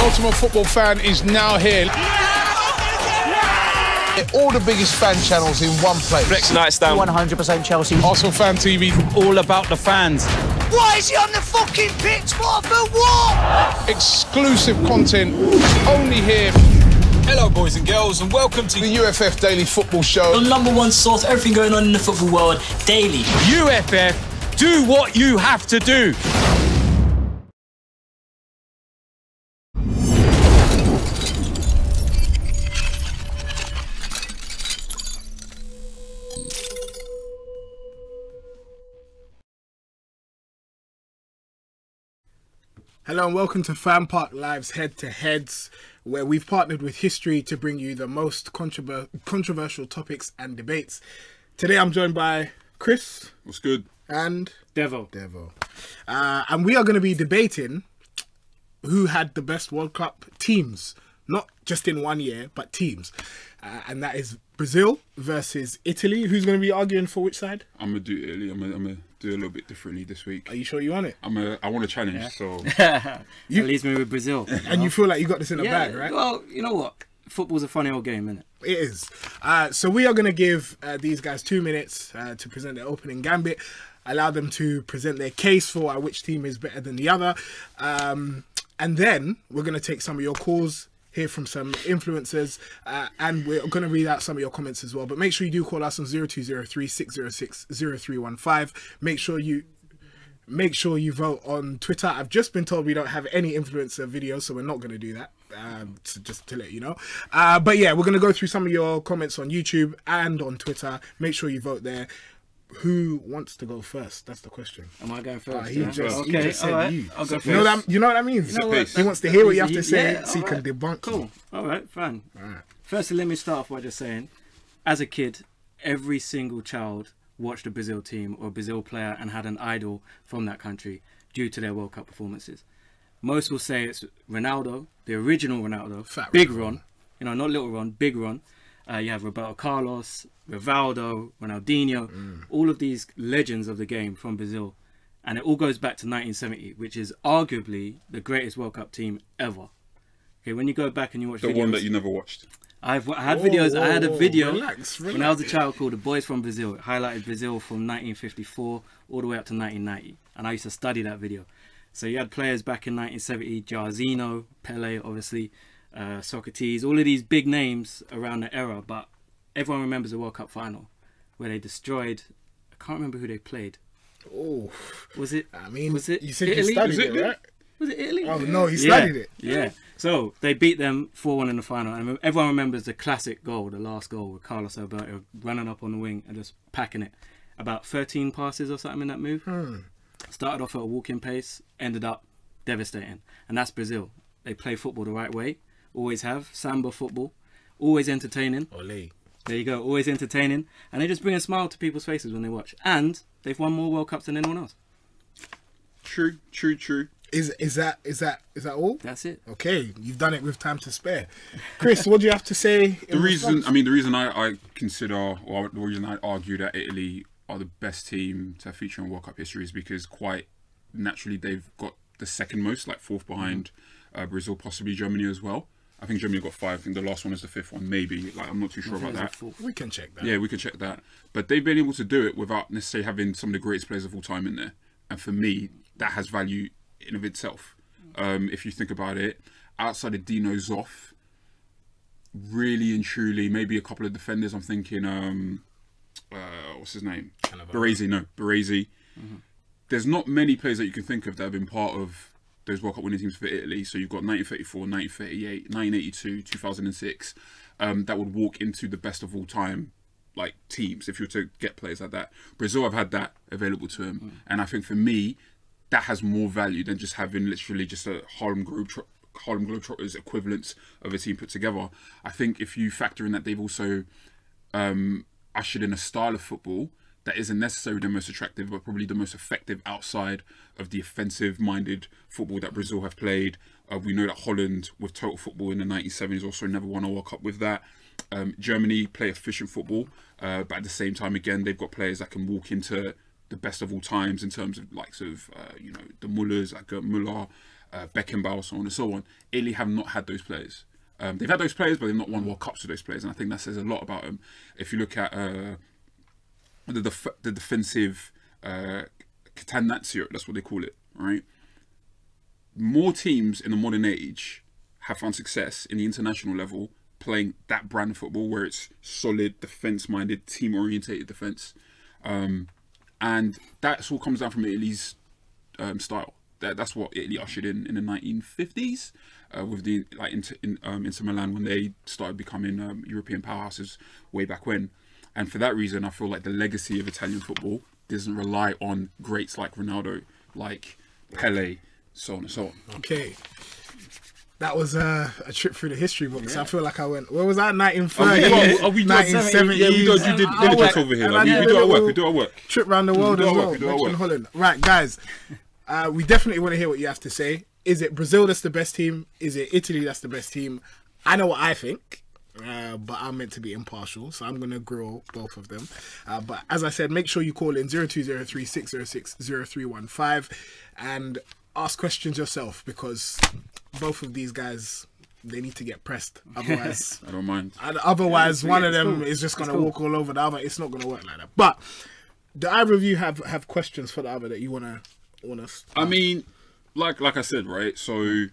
Ultimate Football Fan is now here. All the biggest fan channels in one place. Flex Nights down. 100% Chelsea. Arsenal Fan TV. All about the fans. Why is he on the fucking pitch? What for what? Exclusive content only here. Hello, boys and girls, and welcome to The UFF Daily Football Show. The #1 source, everything going on in the football world, daily. UFF. Do what you have to do. Hello and welcome to FanPark Live's Head-to-Heads, where we've partnered with history to bring you the most controversial topics and debates. Today I'm joined by Chris. What's good? And Devo. And we are going to be debating who had the best World Cup teams. Not just in one year, but teams. And that is Brazil versus Italy. Who's going to be arguing for which side? I'm going to do Italy. I'm going to do a little bit differently this week. Are you sure you want it? I want a challenge, so... That leaves me with Brazil. And you feel like you got this in the bag, right? Well, you know what? Football's a funny old game, isn't it? It is. So we are going to give these guys 2 minutes to present their opening gambit, allow them to present their case for which team is better than the other. And then we're going to take some of your calls, hear from some influencers, and we're going to read out some of your comments as well. But make sure you do call us on 0203 606 0315. Make sure you vote on Twitter. I've just been told we don't have any influencer videos, so we're not going to do that, so just to let you know. But yeah, we're going to go through some of your comments on YouTube and on Twitter. Make sure you vote there. Who wants to go first? That's the question. Am I going first? He just said all right. you. I'll go first. You know what that means? You know what? He wants to hear what you have to say, Yeah, so he can alright. debunk Cool. you. All right, fine. All right. Firstly, let me start off by just saying, as a kid, every single child watched a Brazil team or a Brazil player and had an idol from that country due to their World Cup performances. Most will say it's Ronaldo, the original Ronaldo, Fat Big Ronaldo. Ron, you know, not Little Ron, Big Ron. You have Roberto Carlos, Rivaldo, Ronaldinho, all of these legends of the game from Brazil. And it all goes back to 1970, which is arguably the greatest World Cup team ever. Okay, when you go back and you watch The videos, one that you never watched. I had videos. I had a video relax. when I was a child called The Boys from Brazil. It highlighted Brazil from 1954 all the way up to 1990. And I used to study that video. So you had players back in 1970, Jairzinho, Pele, obviously, Socrates, all of these big names around the era. But everyone remembers the World Cup final where they destroyed, I can't remember who they played. Oh, Was it? I mean, was it you said Italy? you studied Was it it, right? Was it Italy? Oh no, he studied it. Yeah. So they beat them 4-1 in the final. And everyone remembers the classic goal, the last goal with Carlos Alberto running up on the wing and just packing it. About 13 passes or something in that move. Started off at a walking pace, ended up devastating. And that's Brazil. They play football the right way. Always have. Samba football. Always entertaining. Ole. There you go. Always entertaining. And they just bring a smile to people's faces when they watch. And they've won more World Cups than anyone else. True. Is that all? That's it. Okay, you've done it with time to spare. Chris, what do you have to say? The reason I consider, or the reason I argue that Italy are the best team to feature in World Cup history is because quite naturally they've got the second most, like fourth behind Brazil, possibly Germany as well. I think Germany got 5. I think the last one is the 5th one, maybe. Like, I'm not too sure about that. We can check that. Yeah, we can check that. But they've been able to do it without necessarily having some of the greatest players of all time in there. And for me, that has value in of itself. If you think about it, outside of Dino Zoff, really and truly, maybe a couple of defenders. I'm thinking, what's his name? Baresi. There's not many players that you can think of that have been part of those World Cup winning teams for Italy. So you've got 1934, 1938, 1982, 2006, that would walk into the best of all time, like, teams, if you were to get players like that. Brazil have had that available to them. And I think for me, that has more value than just having literally just a Harlem Globetrotters equivalent of a team put together. I think if you factor in that they've also ushered in a style of football that isn't necessarily the most attractive, but probably the most effective outside of the offensive-minded football that Brazil have played. We know that Holland, with total football in the 1970s, also never won a World Cup with that. Germany play efficient football, but at the same time, again, they've got players that can walk into the best of all times in terms of likes of, you know, the Mullers, like Muller, Beckenbauer, so on and so on. Italy have not had those players. They've had those players, but they've not won World Cups with those players, and I think that says a lot about them. If you look at the defensive catenaccio, that's what they call it, right? More teams in the modern age have found success in the international level playing that brand of football where it's solid, defence-minded, team-orientated defence. And that's all comes down from Italy's style. That's what Italy ushered in the 1950s with the Inter Milan when they started becoming European powerhouses way back when. And for that reason, I feel like the legacy of Italian football doesn't rely on greats like Ronaldo, like Pele, so on and so on. Okay. That was a trip through the history books. I feel like I went, where was that? 1930s, 1970s. Yeah, we did diligence over here. We do our work. Trip around the world as well. Mention Holland. Right, guys. We definitely want to hear what you have to say. Is it Brazil that's the best team? Is it Italy that's the best team? I know what I think, but I'm meant to be impartial, so I'm going to grill both of them. But as I said, make sure you call in 0203 606 0315 and ask questions yourself, because both of these guys, they need to get pressed. Otherwise, I don't mind. Otherwise, one of them is just going to walk all over the other. It's not going to work like that. But do either of you have questions for the other that you want to I mean, like I said, right? So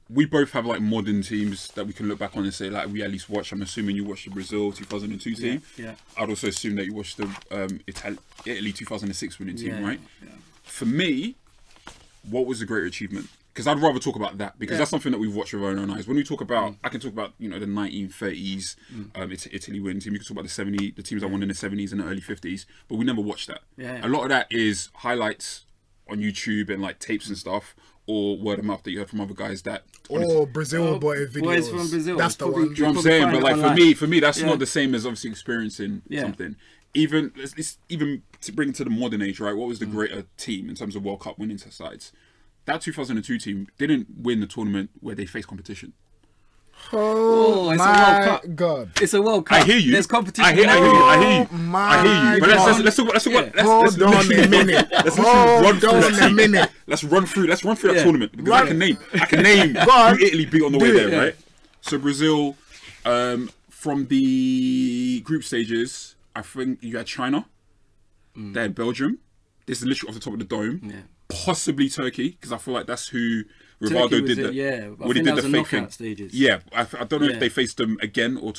we both have like modern teams that we can look back on and say like we at least watch. I'm assuming you watched the Brazil 2002 team. Yeah. I'd also assume that you watched the Italy 2006 winning team, right? Yeah. For me, what was the greater achievement? Because I'd rather talk about that, because that's something that we've watched with our own eyes. When we talk about, I can talk about, the 1930s Italy winning team. You can talk about the teams that won in the 70s and the early 50s, but we never watched that. Yeah. A lot of that is highlights on YouTube and like tapes and stuff, or word of mouth that you heard from other guys that. Or Brazil boy videos. Boys from Brazil. That's the one. You know what I'm saying? But like for me, that's not the same as obviously experiencing something. Even to bring it to the modern age, right? What was the greater team in terms of World Cup winning sides? That 2002 team didn't win the tournament where they faced competition. Oh, it's a my World Cup. God. It's a World Cup. I hear you. There's competition. I hear you. My But let's talk about. Hold on a minute. Hold on a minute. Let's run through that tournament, because I can name who Italy beat on the way there, right? So Brazil, from the group stages, I think you had China, they had Belgium. This is literally off the top of the dome. Yeah. Possibly Turkey, because I feel like that's who Rivaldo did that. Yeah, when he did the fake thing. Stages. Yeah, I don't know if they faced them again or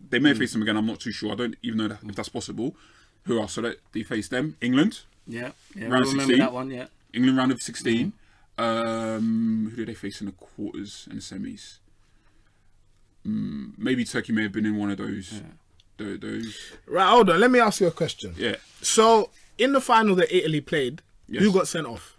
they may have faced them again. I'm not too sure. I don't even know if that's possible. Who else? So that they faced them. England. Yeah, round of 16. That one. Yeah. England round of 16. Who did they face in the quarters and the semis? Maybe Turkey may have been in one of those. Yeah. Those. Right, hold on. Let me ask you a question. Yeah. So in the final that Italy played, who got sent off?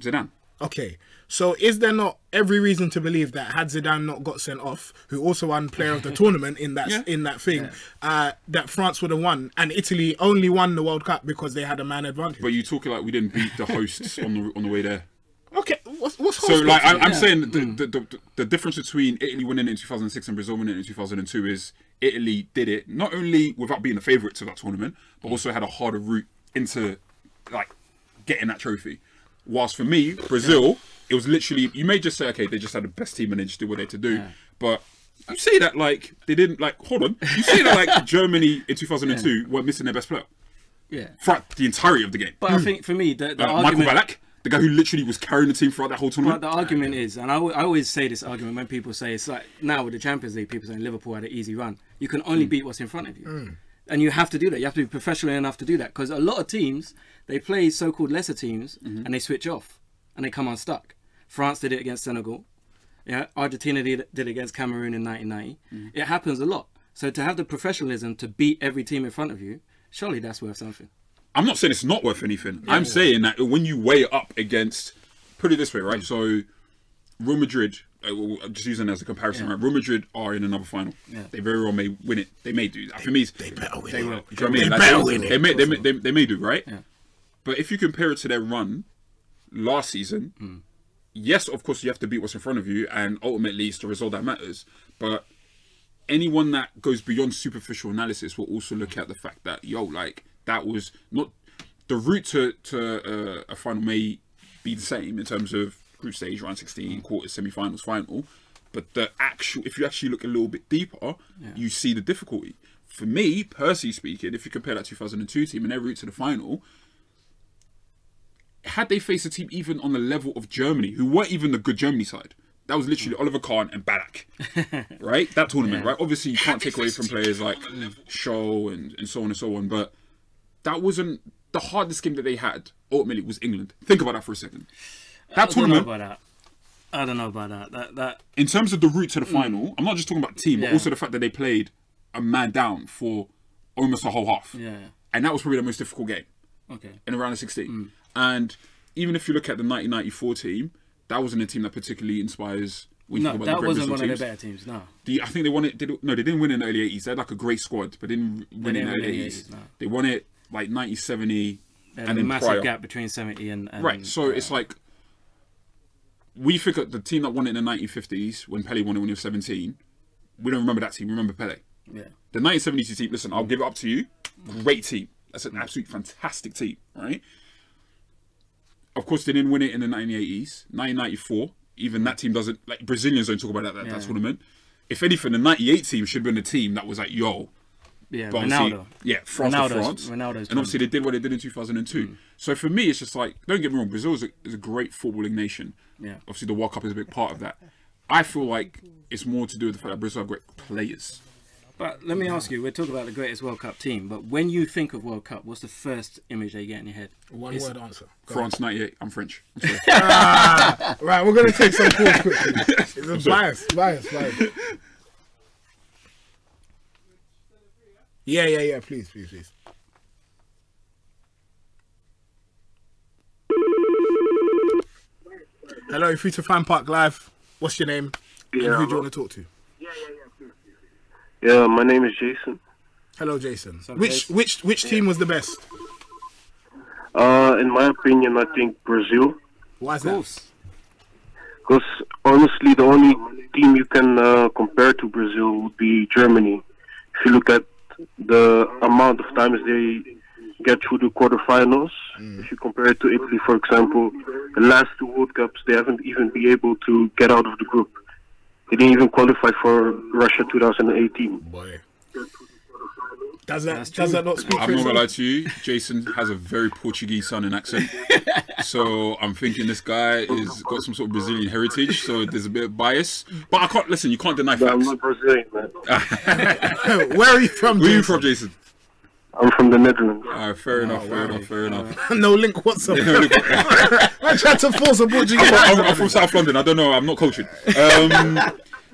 Zidane. Okay, so is there not every reason to believe that had Zidane not got sent off, who also won Player of the Tournament in that thing, that France would have won, and Italy only won the World Cup because they had a man advantage? But you talking like we didn't beat the hosts on the way there. Okay, what's so like I'm saying the difference between Italy winning it in 2006 and Brazil winning it in 2002 is Italy did it not only without being the favourites of that tournament, but also had a harder route into like getting that trophy. Whilst for me, Brazil, it was literally, you may just say, okay, they just had the best team and they just did what they had to do. Yeah. But you say that like, they didn't, like, hold on. You say that like Germany in 2002 weren't missing their best player. Yeah. Throughout the entirety of the game. But I think for me, the Michael argument... Ballack, the guy who literally was carrying the team throughout that whole tournament. But the argument is, and I always say this argument when people say, it's like now with the Champions League, people saying Liverpool had an easy run. You can only beat what's in front of you. And you have to do that. You have to be professional enough to do that. Because a lot of teams, they play so-called lesser teams and they switch off. And they come unstuck. France did it against Senegal. Yeah, Argentina did it against Cameroon in 1990. It happens a lot. So to have the professionalism to beat every team in front of you, surely that's worth something. I'm not saying it's not worth anything. I'm saying that when you weigh it up against, put it this way, right? So Real Madrid, I'm just using it as a comparison, right? Real Madrid are in another final. Yeah. They very well may win it. They may do. For me, they better win it. They will. You know what I mean? They better win it. They may do, right? Yeah. But if you compare it to their run last season, yes, of course, you have to beat what's in front of you, and ultimately it's the result that matters. But anyone that goes beyond superficial analysis will also look at the fact that, like, that was not the route to a final may be the same in terms of group stage, round 16, quarters, semi-finals, final. But the actual, if you actually look a little bit deeper, you see the difficulty. For me, personally speaking, if you compare that 2002 team and their route to the final, had they faced a team even on the level of Germany, who weren't even the good Germany side, that was literally Oliver Kahn and Ballack, right? That tournament, right? Obviously, you can't take away from players like Shaw and so on and so on, but that wasn't the hardest game that they had. Ultimately, was England. Think about that for a second. That tournament. I don't know about that. That in terms of the route to the final, I'm not just talking about the team, but also the fact that they played a man down for almost a whole half. Yeah. And that was probably the most difficult game. Okay. In a round of 16. And even if you look at the 1994 team, that wasn't a team that particularly inspires. When you No, think about that the great wasn't Brazil one of teams. the better teams. No. I think they won it. They didn't win in the early 80s. They had like a great squad, but didn't win in the early 80s. No. They won it like 1970 And and a then massive prior. gap between 70 and Right. So it's like we think of the team that won it in the 1950s when Pele won it when he was 17. We don't remember that team. We remember Pele. Yeah. The 1972 team. Listen, I'll give it up to you. Great team. That's an absolute fantastic team, right? Of course, they didn't win it in the 1980s. 1994, even that team doesn't, like, Brazilians don't talk about that tournament. If anything, the 98 team should have been a team that was like, yo. Yeah, But obviously, Ronaldo. yeah, France to France. Ronaldo's and obviously, they did what they did in 2002. So for me, it's just like, don't get me wrong, Brazil is a great footballing nation. Yeah. Obviously, the World Cup is a big part of that. I feel like it's more to do with the fact that Brazil have great players. But let me ask you, we're talking about the greatest World Cup team, but when you think of World Cup, what's the first image that you get in your head? One word answer. Go France 98. I'm French. I'm sorry. Right, we're going to take some calls quickly. It's bias. Yeah. Please. Hello, you're free to FanPark Live. What's your name? And who do you want to talk to? Yeah, my name is Jason. Hello, Jason. So, Which team was the best? In my opinion, I think Brazil. Why is that? Because honestly, the only team you can compare to Brazil would be Germany. If you look at the amount of times they get through the quarterfinals, if you compare it to Italy, for example, the last two World Cups, they haven't even been able to get out of the group. They didn't even qualify for Russia 2018. Boy. Does that not speak I'm for not gonna lie itself? to you. Jason has a very Portuguese sounding accent, so I'm thinking this guy is got some sort of Brazilian heritage. So there's a bit of bias, but I can't listen. You can't deny But I'm facts. not Brazilian, man. Where are you from, Where are you Jason? from, Jason? I'm from the Netherlands. Fair enough. No link whatsoever. I tried to force a Portuguese I'm from South London. I don't know. I'm not cultured.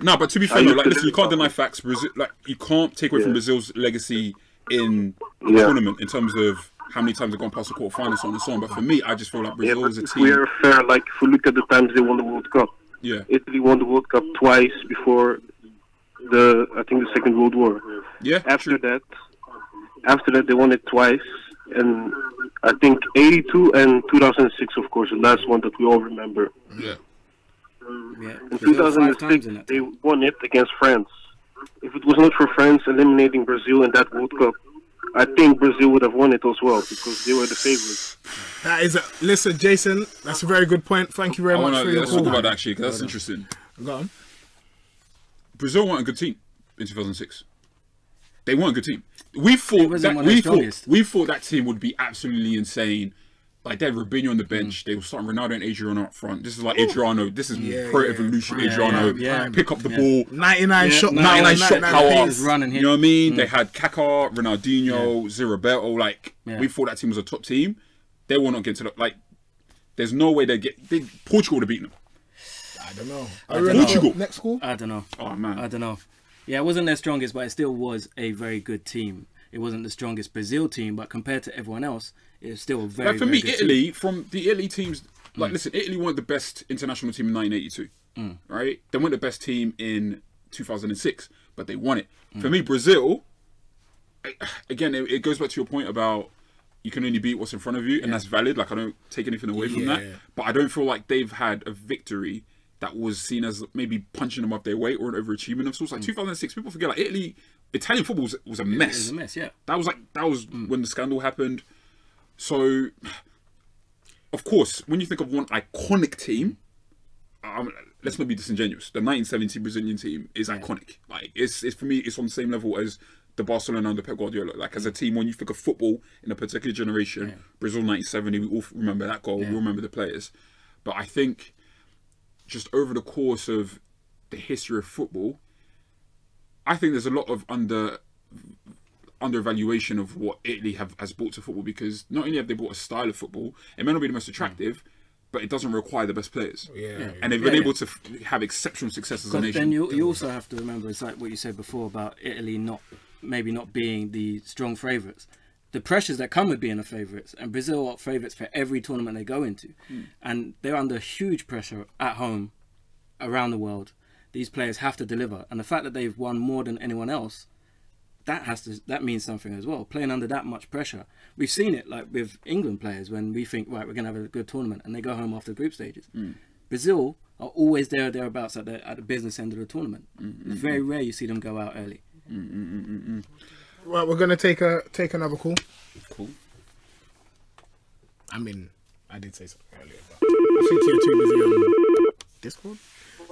No, but to be fair, like, listen, you can't deny facts. Brazil, like, you can't take away from Brazil's legacy in the tournament in terms of how many times they've gone past the quarterfinals, so on and so on. But for me, I just feel like Yeah, Brazil but is a if team. we are fair, like if we look at the times they won the World Cup, Yeah. Italy won the World Cup twice before the Second World War. Yeah. After that, they won it twice, and I think 82 and 2006, of course, the last one that we all remember. Yeah. Yeah. In Brazil 5 times 2006, in that they time. won it against France. If it was not for France eliminating Brazil in that World Cup, I think Brazil would have won it as well because they were the favorites. That is listen, Jason, that's a very good point. Thank you very much for your Let's talk call. about that actually, because that's interesting. Go on. Brazil weren't a good team in 2006. They weren't a good team. We thought wasn't that one of the strongest. we thought that team would be absolutely insane. Like they had Robinho on the bench. They were starting Ronaldo and Adriano up front. This is like Adriano. This is pro evolution. Adriano pick up the ball. 99 shot 99 shot power. pace. Running You know what I mean? They had Kaká, Ronaldinho, Zé Like we thought that team was a top team. They will not get to the like. There's no way Portugal would have beaten them. I don't know. Portugal. Next call. I don't know. Oh man. I don't know. Yeah, it wasn't their strongest, but it still was a very good team. It wasn't the strongest Brazil team, but compared to everyone else, it's still a very, Like for very me, good Italy, team. from the Italy teams, like listen, Italy weren't the best international team in 1982, right? They weren't the best team in 2006, but they won it. For me, Brazil, again, it goes back to your point about you can only beat what's in front of you, and that's valid. Like I don't take anything away from that, but I don't feel like they've had a victory that was seen as maybe punching them up their weight or an overachievement of sorts. Like 2006, people forget like Italian football was a mess. It was a mess, yeah. That was when the scandal happened. So, of course, when you think of one iconic team, let's not be disingenuous. The 1970 Brazilian team is iconic. Like it's for me, it's on the same level as the Barcelona under Pep Guardiola. Like as a team, when you think of football in a particular generation, Brazil 1970, we all remember that goal. We all remember the players. But I think just over the course of the history of football, I think there's a lot of undervaluation of what Italy has brought to football, because not only have they brought a style of football, it may not be the most attractive, but it doesn't require the best players. And they've been able to have exceptional success as a nation. Then you also have to remember, it's like what you said before about Italy maybe not being the strong favourites. The pressures that come with being a favourites, and Brazil are favourites for every tournament they go into, and they're under huge pressure at home, around the world. These players have to deliver, and the fact that they've won more than anyone else, that means something as well. Playing under that much pressure, we've seen it like with England players when we think, right, we're going to have a good tournament, and they go home after the group stages. Brazil are always there or thereabouts at the business end of the tournament. It's very rare you see them go out early. Well, we're going to take another call. Cool. I mean, I did say something earlier, but I think you're too busy on Discord.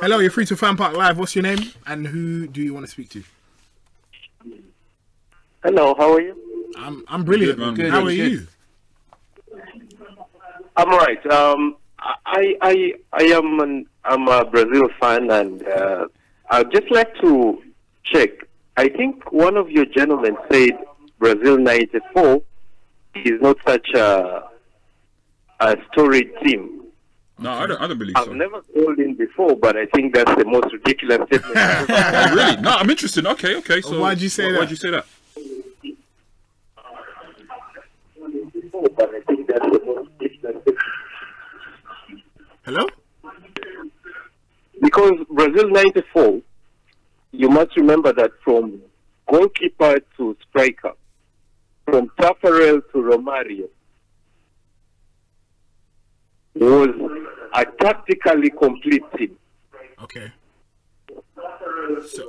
Hello, you're free to FanPark Live. What's your name and who do you want to speak to? Hello, how are you? I'm brilliant. Good, how are you? I'm alright. I'm a Brazil fan, and I'd just like to check. I think one of your gentlemen said Brazil '94 is not such a storied team. No, I don't believe I've so. never called in before, but I think that's the most ridiculous statement. Oh, really? No, I'm interested. Okay. So why'd you say that? Why'd you say that? But I think that's the most ridiculous statement. Hello? Because Brazil '94, you must remember that from goalkeeper to striker, from Tafarel to Romario, was a tactically complete team. Okay.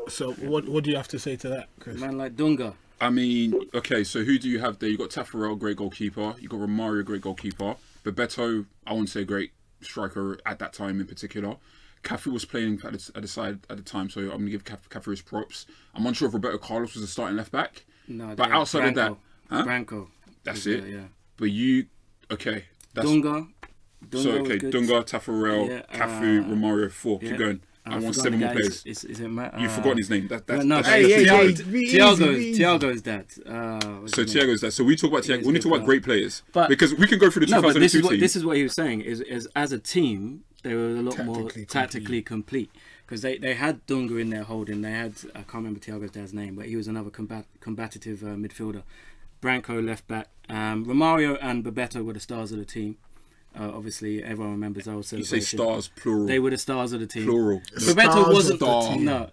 So what do you have to say to that, Chris? Man like Dunga. I mean, okay, so who do you have there? You got Tafarel, great goalkeeper. You got Romario, great goalkeeper. Bebeto, I wouldn't say great striker at that time in particular. Cafu was playing at the side at the time, so I'm going to give Cafu his props. I'm unsure if Roberto Carlos was a starting left back. No, but outside of that, Branco. That's it. But you, okay. That's, Dunga. Dunga, Tafarel, Cafu, Romario, 4. Keep going. I want 7 more players. Is it Matt? You've forgotten his name. Tiago's dad. So Tiago's dad. So we talk about Tiago. We need to talk about great players, because we can go through the 2002 team. This is what he was saying. Is as a team, they were a lot more tactically complete, because they had Dunga in there holding. They had, I can't remember Tiago's dad's name, but he was another combative midfielder. Branco left back. Romario and Bebeto were the stars of the team. Obviously, everyone remembers our celebration. You say stars, plural. They were the stars of the team. Plural. Bebeto wasn't no.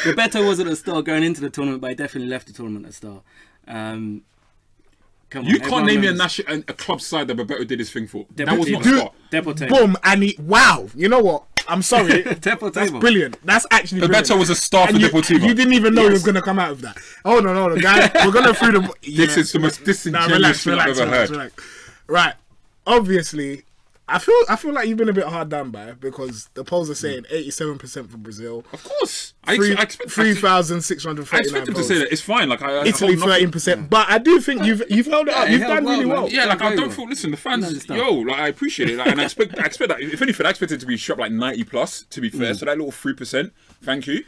Bebeto wasn't a star going into the tournament, but he definitely left the tournament a star. You can't name me a club side that Bebeto did his thing for. That was not a star. Deportivo. Boom, and wow. You know what? I'm sorry. That's brilliant. That's actually brilliant. Bebeto was a star for Deportivo. You didn't even know he was going to come out of that. Oh, no, guys. We're going to through the... This is the most disingenuous thing I've ever heard. Right. Obviously, I feel like you've been a bit hard done by, because the polls are saying 87% for Brazil. Of course. 3,639 I expect them to say that. It's fine. Like Italy 13%. But I do think you've held it up. You've done really well. Yeah, like I don't feel. Listen, the fans. Like I appreciate it. Like, and I expect that. If anything, I expect it to be shot like 90 plus. To be fair, so that little 3%. Thank you.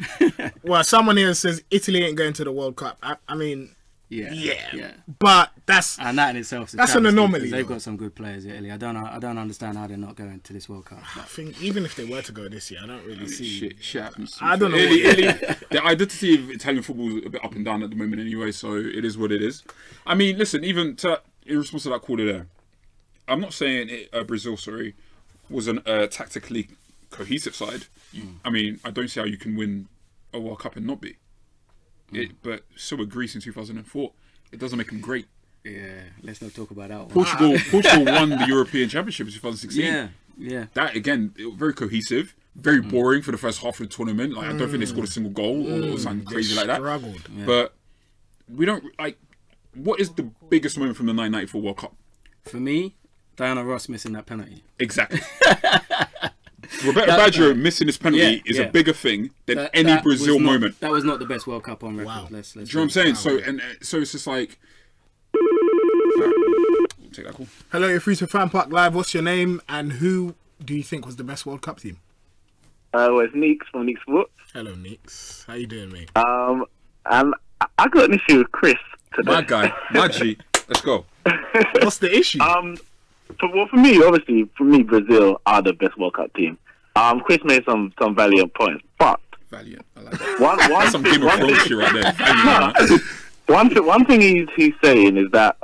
Well, someone here says Italy ain't going to the World Cup. I mean. Yeah. But and that in itself, that's an anomaly. They've got some good players, Italy. I don't understand how they're not going to this World Cup. I think even if they were to go this year, I don't really see. Shit happens. I don't know. The identity of Italian football is a bit up and down at the moment, anyway. So it is what it is. I mean, listen. Even in response to that caller there, I'm not saying Brazil, was a tactically cohesive side. I mean, I don't see how you can win a World Cup and not be. But so were Greece in 2004. It doesn't make them great. Yeah, let's not talk about that one. Portugal won the European Championship in 2016. Yeah. That, again, very cohesive, very boring for the first half of the tournament. Like I don't think they scored a single goal or something crazy like that. Struggled. Yeah. But we don't, like, what is the biggest moment from the 1994 World Cup? For me, Diana Ross missing that penalty. Exactly. Roberto Baggio missing this penalty is a bigger thing than any Brazil moment. That was not the best World Cup on record. Wow. Let's Do you know what I'm saying? So it's just like. Take that call. Hello, you're free to FanPark Live. What's your name and who do you think was the best World Cup team? It's Neeks from Neeks Sports. Hello, Neeks. How you doing, mate? And I got an issue with Chris today. My guy, my G. Let's go. What's the issue? For me, obviously, Brazil are the best World Cup team. Chris made some valiant points, but Valiant. I like that. That's some Game of Thrones shit right there. Valiant, one thing he's saying is that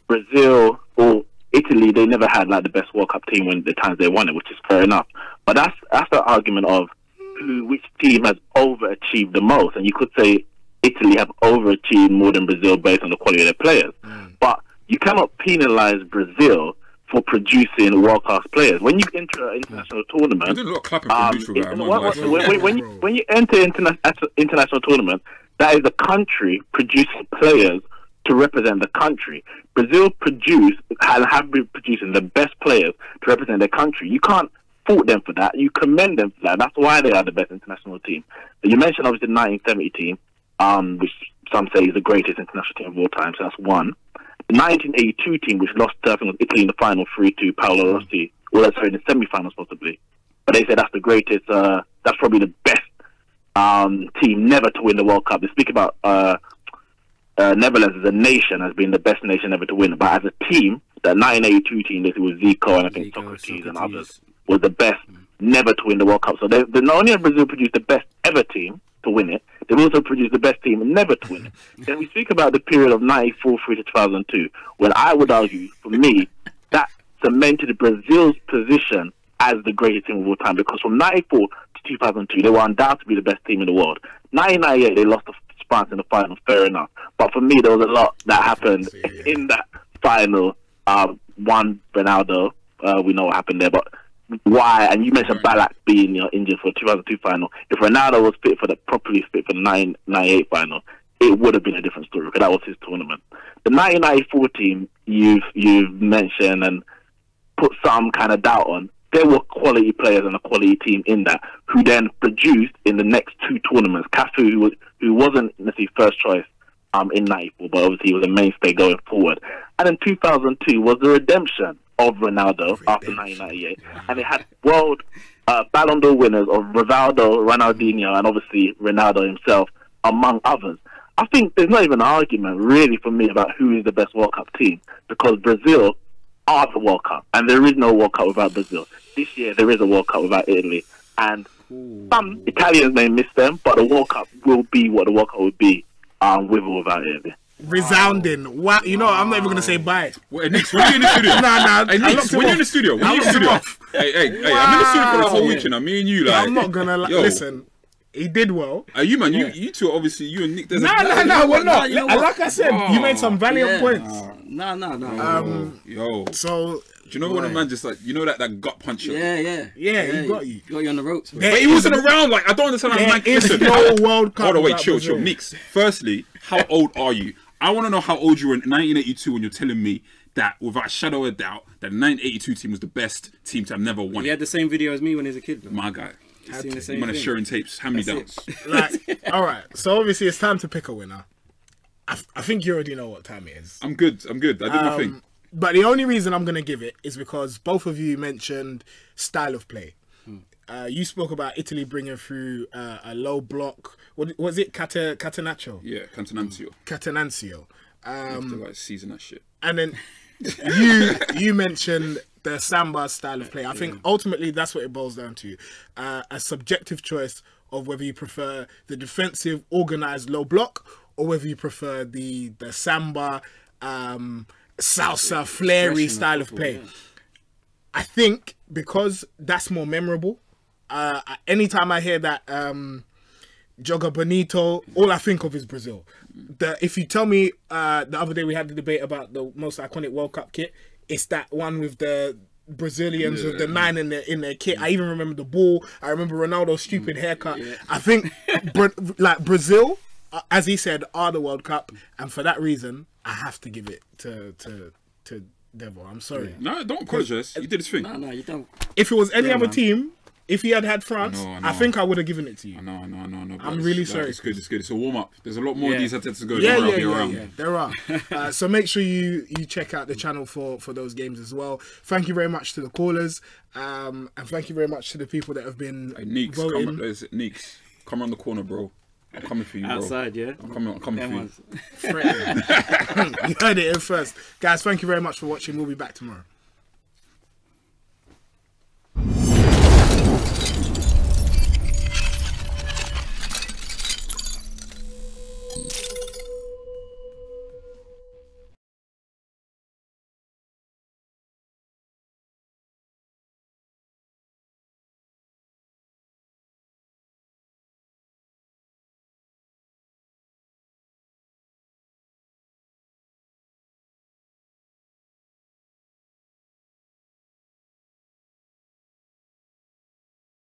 Brazil or Italy, they never had like the best World Cup team when the times they won it, which is fair enough. But that's the argument of which team has overachieved the most, and you could say Italy have overachieved more than Brazil based on the quality of their players. But you cannot penalise Brazil for producing world-class players. When you enter an international tournament, I did a lot of clapping for neutral guy. when you enter international tournament, that is the country producing players to represent the country. Brazil have been producing the best players to represent their country. You can't fault them for that. You commend them for that. That's why they are the best international team. But you mentioned obviously the 1970 team, which some say is the greatest international team of all time. So that's one. The 1982 team, which lost I think it was Italy in the final 3-2, Paolo Rossi. Well, sorry, in the semi-finals possibly. But they say that's the greatest. That's probably the best team never to win the World Cup. They speak about Netherlands as a nation as being the best nation ever to win. But as a team, that 1982 team, this was Zico and I think Socrates and others, was the best never to win the World Cup. So they not only have Brazil produced the best ever team to win it, they've also produced the best team never to win it. Then we speak about the period of 94 through to 2002, when I would argue, for me, that cemented Brazil's position as the greatest team of all time, because from 94 to 2002, they were undoubtedly the best team in the world. 1998, they lost to France in the final, fair enough. But for me, there was a lot that happened in that final. One, Ronaldo, we know what happened there, but why? And you mentioned Ballack being injured for the 2002 final. If Ronaldo was properly fit for the 1998 final, it would have been a different story, because that was his tournament. The 1994 team you've mentioned and put some kind of doubt on. There were quality players and a quality team in that, who then produced in the next two tournaments. Cafu, who wasn't necessarily first choice in 94, but obviously he was a mainstay going forward. And in 2002 was the redemption of Ronaldo after 1998, and they had world Ballon d'Or winners of Rivaldo, Ronaldinho, and obviously Ronaldo himself, among others. I think there's not even an argument really for me about who is the best World Cup team, because Brazil are the World Cup, and there is no World Cup without Brazil. This year there is a World Cup without Italy, and some Italians may miss them, but the World Cup will be what the World Cup would be with or without Italy. Resounding. Wow. You know, I'm not even going to say bye. Wait, Nick, when you in the studio? Nah. Hey, Nick, when you in the studio? Hey, I'm in the studio for the whole week, me and you, like. I'm not going to, listen. He did well. You man, you two obviously, you and Nick. No, we're not. Like I said, you made some valiant points. No. Yo. So, do you know when a man just like, you know that gut punch? Yeah, he got you. Got you on the ropes. But he wasn't around. Like, I don't understand how man. Listen, no World Cup. Hold on, wait, chill. Nix, firstly, how old are you? I want to know how old you were in 1982 when you're telling me that, without a shadow of a doubt, that the 1982 team was the best team to have never won. He had the same video as me when he was a kid. Bro. My guy. Seen the same man is sharing tapes. How many downs? All right. So obviously it's time to pick a winner. I think you already know what time it is. I'm good. I did my thing. But the only reason I'm going to give it is because both of you mentioned style of play. You spoke about Italy bringing through a low block. What was it? Catenaccio? Yeah, Catenaccio. Catenaccio. Like season that shit. And then you mentioned the Samba style of play. I think ultimately that's what it boils down to. A subjective choice of whether you prefer the defensive, organised low block, or whether you prefer the Samba, salsa, flary style of play. Yeah. I think because that's more memorable. Anytime I hear that Joga Bonito, all I think of is Brazil. If you tell me the other day we had the debate about the most iconic World Cup kit, it's that one with the Brazilians with the 9 in their kit. I even remember the ball. I remember Ronaldo's stupid haircut. I think like Brazil, as he said, are the World Cup, and for that reason, I have to give it to Devil. I'm sorry. No, don't apologise. He did his thing. No, you don't. If it was any other man. team, if he had France, I know. I think I would have given it to you. No. I'm really sorry. It's good. It's good. It's a warm up. There's a lot more of these attempts to go. Yeah. There are. So make sure you check out the channel for those games as well. Thank you very much to the callers, and thank you very much to the people that have been voting. Neeks, come around the corner, bro. I'm coming for you, bro. Outside, yeah. I'm coming for you. You heard it here first, guys. Thank you very much for watching. We'll be back tomorrow.